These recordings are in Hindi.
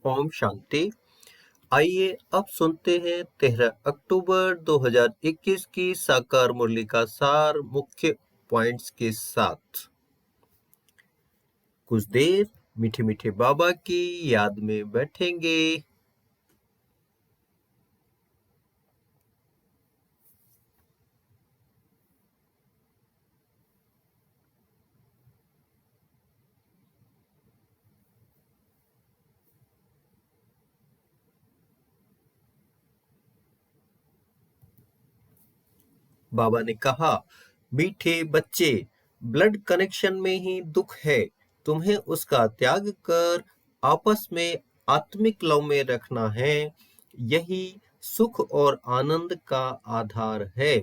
ओम शांति। आइए अब सुनते हैं 13 अक्टूबर 2021 की साकार मुरली का सार मुख्य पॉइंट्स के साथ। कुछ देर मीठे मीठे बाबा की याद में बैठेंगे। बाबा ने कहा, मीठे बच्चे, ब्लड कनेक्शन में ही दुख है। तुम्हें उसका त्याग कर आपस में आत्मिक लव में रखना है। यही सुख और आनंद का आधार है।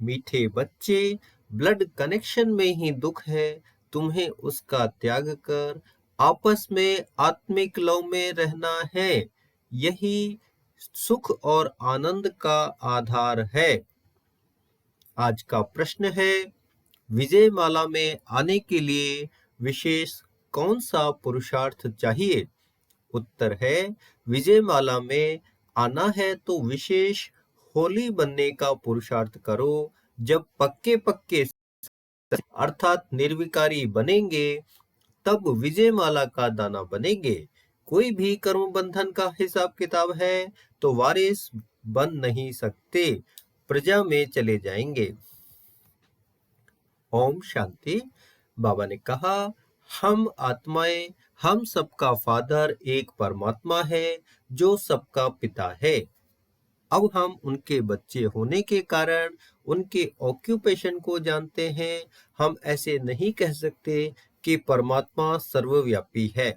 मीठे बच्चे, ब्लड कनेक्शन में ही दुख है। तुम्हें उसका त्याग कर आपस में आत्मिक लव में रहना है। यही सुख और आनंद का आधार है। आज का प्रश्न है, विजय माला में आने के लिए विशेष कौन सा पुरुषार्थ चाहिए? उत्तर है, विजय माला में आना है तो विशेष होली बनने का पुरुषार्थ करो। जब पक्के पक्के अर्थात निर्विकारी बनेंगे तब विजय माला का दाना बनेंगे। कोई भी कर्म बंधन का हिसाब किताब है तो वारिस बन नहीं सकते, प्रजा में चले जाएंगे। ओम शांति। बाबा ने कहा, हम आत्माएं, हम सबका फादर एक परमात्मा है जो सबका पिता है। अब हम उनके बच्चे होने के कारण उनके ऑक्यूपेशन को जानते हैं। हम ऐसे नहीं कह सकते कि परमात्मा सर्वव्यापी है।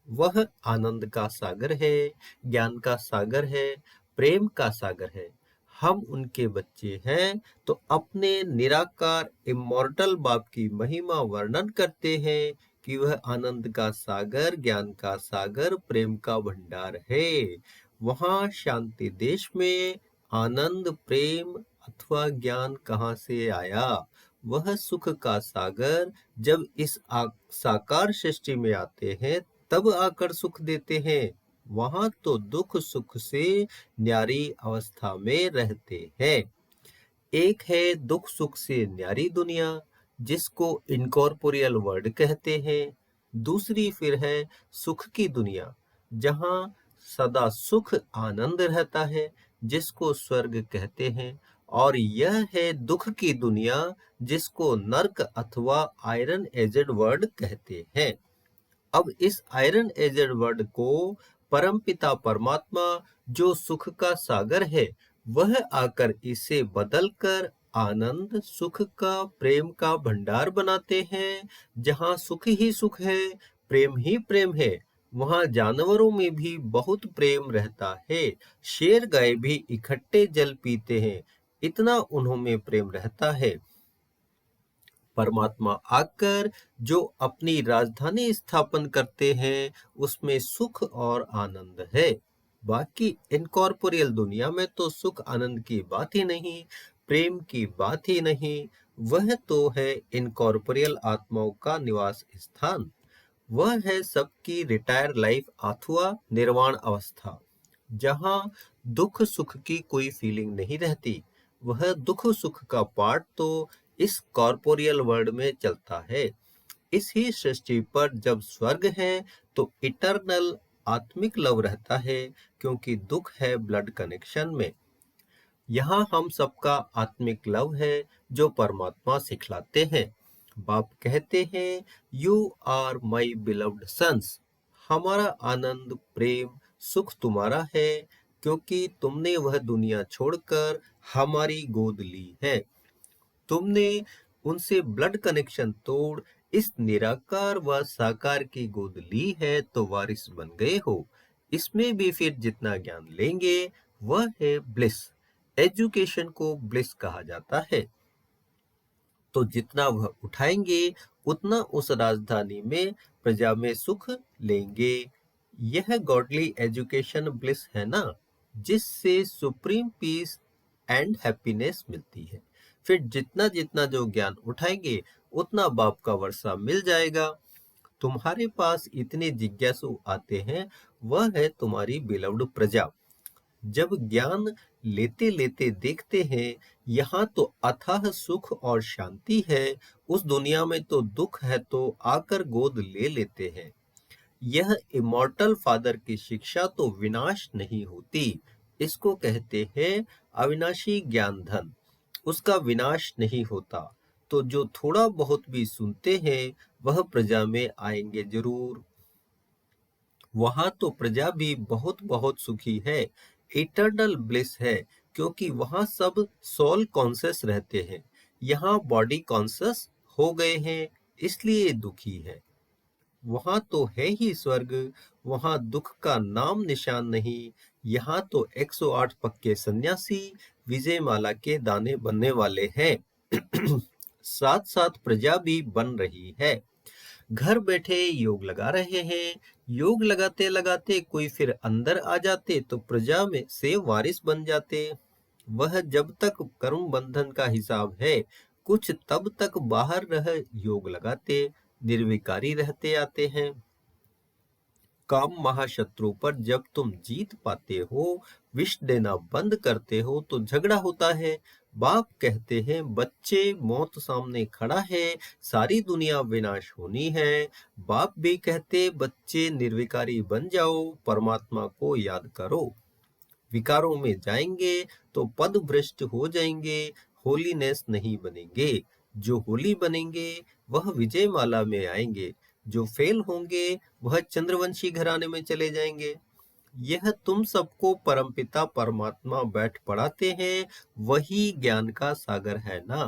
वह आनंद का सागर है, ज्ञान का सागर है, प्रेम का सागर है। हम उनके बच्चे हैं तो अपने निराकार इमॉर्टल बाप की महिमा वर्णन करते हैं कि वह आनंद का सागर, ज्ञान का सागर, प्रेम का भंडार है। वहां शांति देश में आनंद, प्रेम अथवा ज्ञान कहाँ से आया? वह सुख का सागर जब इस साकार सृष्टि में आते हैं तब आकर सुख देते हैं। वहां तो दुख सुख से न्यारी अवस्था में रहते हैं। एक है दुख सुख से न्यारी दुनिया, जिसको इनकॉर्पोरियल वर्ल्ड कहते हैं। दूसरी फिर है सुख की दुनिया, जहां सदा सुख आनंद रहता है, जिसको स्वर्ग कहते हैं। और यह है दुख की दुनिया, जिसको नर्क अथवा आयरन एजेड वर्ल्ड कहते हैं। अब इस आयरन एजेड वर्ड को परमपिता परमात्मा जो सुख का सागर है, वह आकर इसे बदलकर आनंद, सुख का, प्रेम का भंडार बनाते हैं। जहाँ सुख ही सुख है, प्रेम ही प्रेम है, वहाँ जानवरों में भी बहुत प्रेम रहता है। शेर गाय भी इकट्ठे जल पीते हैं, इतना उन्हों में प्रेम रहता है। परमात्मा आकर जो अपनी राजधानी स्थापन करते हैं, उसमें सुख और आनंद है। बाकी इनकॉर्पोरियल दुनिया में तो सुख आनंद की बात ही नहीं, प्रेम की बात ही नहीं। वह तो है इनकॉर्पोरियल आत्माओं का निवास स्थान। वह है सबकी रिटायर लाइफ अथवा निर्वाण अवस्था, जहां दुख सुख की कोई फीलिंग नहीं रहती। वह दुख सुख का पार्ट तो इस कॉर्पोरियल वर्ल्ड में चलता है। इस ही सृष्टि पर जब स्वर्ग है तो इटर्नल आत्मिक लव रहता है, क्योंकि दुख है ब्लड कनेक्शन में। यहाँ हम सबका आत्मिक लव है जो परमात्मा सिखलाते हैं। बाप कहते हैं, you are my beloved sons. हमारा आनंद, प्रेम, सुख तुम्हारा है, क्योंकि तुमने वह दुनिया छोड़कर हमारी गोद ली है। तुमने उनसे ब्लड कनेक्शन तोड़ इस निराकार व साकार की गोद ली है तो वारिस बन गए हो। इसमें भी फिर जितना ज्ञान लेंगे वह है ब्लिस। एजुकेशन को ब्लिस कहा जाता है। तो जितना वह उठाएंगे उतना उस राजधानी में, प्रजा में सुख लेंगे। यह गॉडली एजुकेशन ब्लिस है ना, जिससे सुप्रीम पीस एंड हैप्पीनेस मिलती है। फिर जितना जितना जो ज्ञान उठाएंगे उतना बाप का वर्षा मिल जाएगा। तुम्हारे पास इतने जिज्ञासु आते हैं, वह है तुम्हारी बिलव्ड प्रजा। जब ज्ञान लेते लेते देखते हैं यहाँ तो अथाह सुख और शांति है, उस दुनिया में तो दुख है, तो आकर गोद ले लेते हैं। यह इमॉर्टल फादर की शिक्षा तो विनाश नहीं होती, इसको कहते हैं अविनाशी ज्ञान धन। उसका विनाश नहीं होता, तो जो थोड़ा बहुत भी सुनते हैं वह प्रजा में आएंगे जरूर। वहां तो प्रजा भी बहुत बहुत सुखी है, इटर्नल ब्लिस है, क्योंकि वहां सब सोल कॉन्शियस रहते हैं। यहाँ बॉडी कॉन्शियस हो गए हैं, इसलिए दुखी है। वहां तो है ही स्वर्ग, वहां दुख का नाम निशान नहीं। यहाँ तो 108 पक्के सन्यासी विजयमाला के दाने बनने वाले हैं। साथ साथ प्रजा भी बन रही है। घर बैठे योग लगा रहे हैं। योग लगाते लगाते कोई फिर अंदर आ जाते तो प्रजा में से वारिस बन जाते। वह जब तक कर्म बंधन का हिसाब है, कुछ तब तक बाहर रह योग लगाते, निर्विकारी रहते आते हैं। काम महाशत्रु पर जब तुम जीत पाते हो, विष देना बंद करते हो, तो झगड़ा होता है। बाप कहते हैं बच्चे मौत सामने खड़ा है, सारी दुनिया विनाश होनी है। बाप भी कहते बच्चे निर्विकारी बन जाओ, परमात्मा को याद करो। विकारों में जाएंगे तो पद भ्रष्ट हो जाएंगे, होलीनेस नहीं बनेंगे। जो होली बनेंगे वह विजयमाला में आएंगे, जो फेल होंगे वह चंद्रवंशी घराने में चले जाएंगे। यह तुम सबको परमपिता परमात्मा बैठ पढ़ाते हैं, वही ज्ञान का सागर है ना।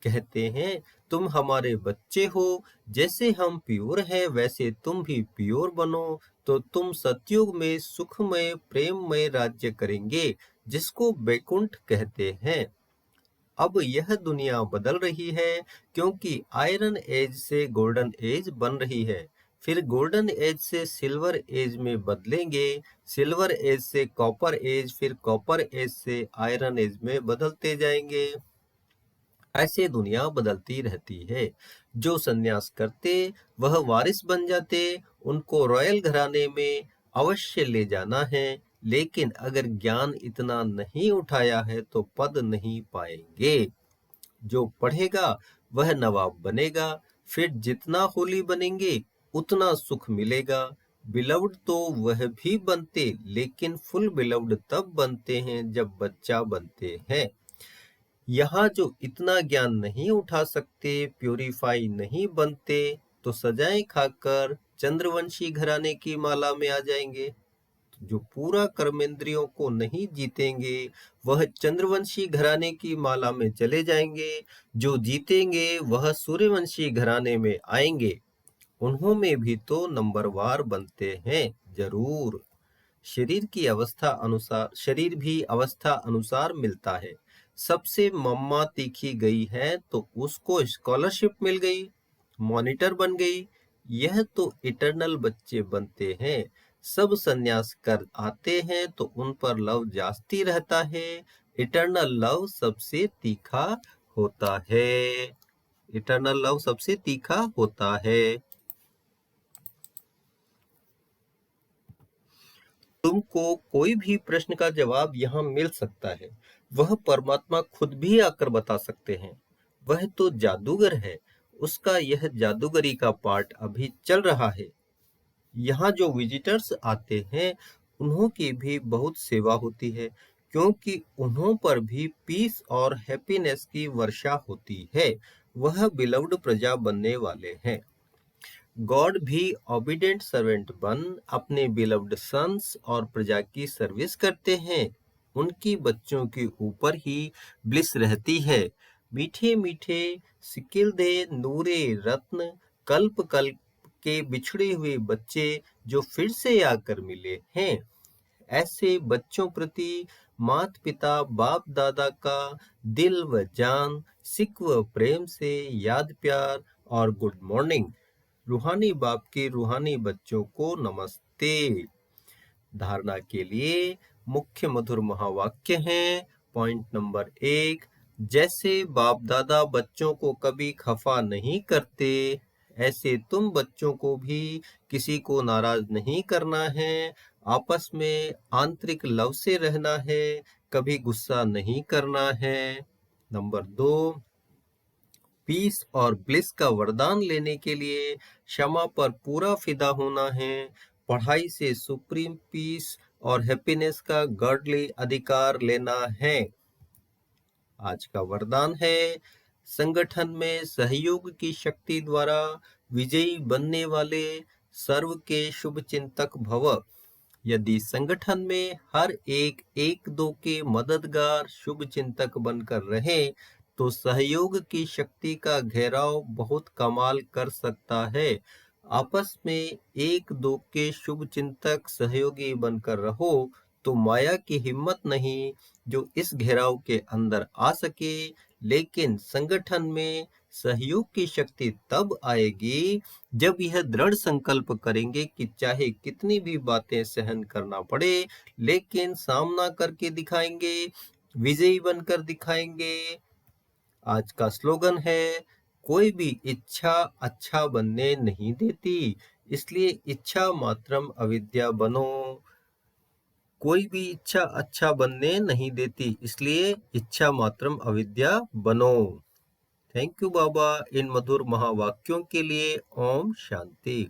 कहते हैं तुम हमारे बच्चे हो, जैसे हम प्योर हैं वैसे तुम भी प्योर बनो, तो तुम सतयुग में सुखमय प्रेममय राज्य करेंगे, जिसको बैकुंठ कहते हैं। अब यह दुनिया बदल रही है, क्योंकि आयरन एज से गोल्डन एज बन रही है। फिर गोल्डन एज से सिल्वर एज में बदलेंगे, सिल्वर एज से कॉपर एज, फिर कॉपर एज से आयरन एज में बदलते जाएंगे। ऐसे दुनिया बदलती रहती है। जो सन्यास करते वह वारिस बन जाते, उनको रॉयल घराने में अवश्य ले जाना है। लेकिन अगर ज्ञान इतना नहीं उठाया है तो पद नहीं पाएंगे। जो पढ़ेगा वह नवाब बनेगा, फिर जितना होली बनेंगे उतना सुख मिलेगा। बिलव्ड तो वह भी बनते, लेकिन फुल बिलव्ड तब बनते हैं जब बच्चा बनते हैं। यहाँ जो इतना ज्ञान नहीं उठा सकते, प्यूरिफाई नहीं बनते, तो सजाएं खाकर चंद्रवंशी घराने की माला में आ जाएंगे। जो पूरा कर्मेंद्रियों को नहीं जीतेंगे वह चंद्रवंशी घराने की माला में चले जाएंगे। जो जीतेंगे वह सूर्यवंशी घराने में आएंगे। उन्होंने भी तो नंबरवार बनते हैं जरूर। शरीर भी अवस्था अनुसार मिलता है। सबसे मम्मा तीखी गई है तो उसको स्कॉलरशिप मिल गई, मॉनिटर बन गई। यह तो इटर्नल बच्चे बनते हैं। सब सन्यास कर आते हैं तो उन पर लव जास्ती रहता है। इटर्नल लव सबसे तीखा होता है। इटर्नल लव सबसे तीखा होता है। तुमको कोई भी प्रश्न का जवाब यहाँ मिल सकता है, वह परमात्मा खुद भी आकर बता सकते हैं। वह तो जादूगर है, उसका यह जादूगरी का पार्ट अभी चल रहा है। यहाँ जो विजिटर्स आते हैं उन्हों की भी बहुत सेवा होती है, क्योंकि उन्हों पर भी पीस और हैप्पीनेस की वर्षा होती है। वह बिलव्ड प्रजा बनने वाले हैं। गॉड भी ओबीडेंट सर्वेंट बन अपने बिलव्ड सन्स और प्रजा की सर्विस करते हैं। उनकी बच्चों के ऊपर ही ब्लिस रहती है। मीठे मीठे सिकिल दे नूरे रत्न, कल्प कल्प के बिछड़े हुए बच्चे जो फिर से आकर मिले हैं। ऐसे बच्चों प्रति माता पिता बाप दादा का दिल व जान, सिक व प्रेम से याद प्यार और गुड मॉर्निंग। रूहानी बाप के रूहानी बच्चों को नमस्ते। धारणा के लिए मुख्य मधुर महावाक्य हैं। पॉइंट नंबर 1, जैसे बाप दादा बच्चों को कभी खफा नहीं करते, ऐसे तुम बच्चों को भी किसी को नाराज नहीं करना है, आपस में आंतरिक लव से रहना है, कभी गुस्सा नहीं करना है। नंबर 2, पीस और ब्लिस का वरदान लेने के लिए क्षमा पर पूरा फिदा होना है, पढ़ाई से सुप्रीम पीस और हैप्पीनेस का गॉडली अधिकार लेना है। आज का वरदान है, संगठन में सहयोग की शक्ति द्वारा विजयी बनने वाले सर्व के शुभ चिंतक भव। यदि संगठन में हर एक एक दो के मददगार शुभ चिंतक बनकर रहे तो सहयोग की शक्ति का घेराव बहुत कमाल कर सकता है। आपस में एक दो के शुभ चिंतक सहयोगी बनकर रहो तो माया की हिम्मत नहीं जो इस घेराव के अंदर आ सके, लेकिन संगठन में सहयोग की शक्ति तब आएगी जब यह दृढ़ संकल्प करेंगे कि चाहे कितनी भी बातें सहन करना पड़े, लेकिन सामना करके दिखाएंगे, विजयी बनकर दिखाएंगे। आज का स्लोगन है, कोई भी इच्छा अच्छा बनने नहीं देती, इसलिए इच्छा मात्रम अविद्या बनो। कोई भी इच्छा अच्छा बनने नहीं देती, इसलिए इच्छा मात्रम अविद्या बनो। थैंक यू बाबा इन मधुर महावाक्यों के लिए। ओम शांति।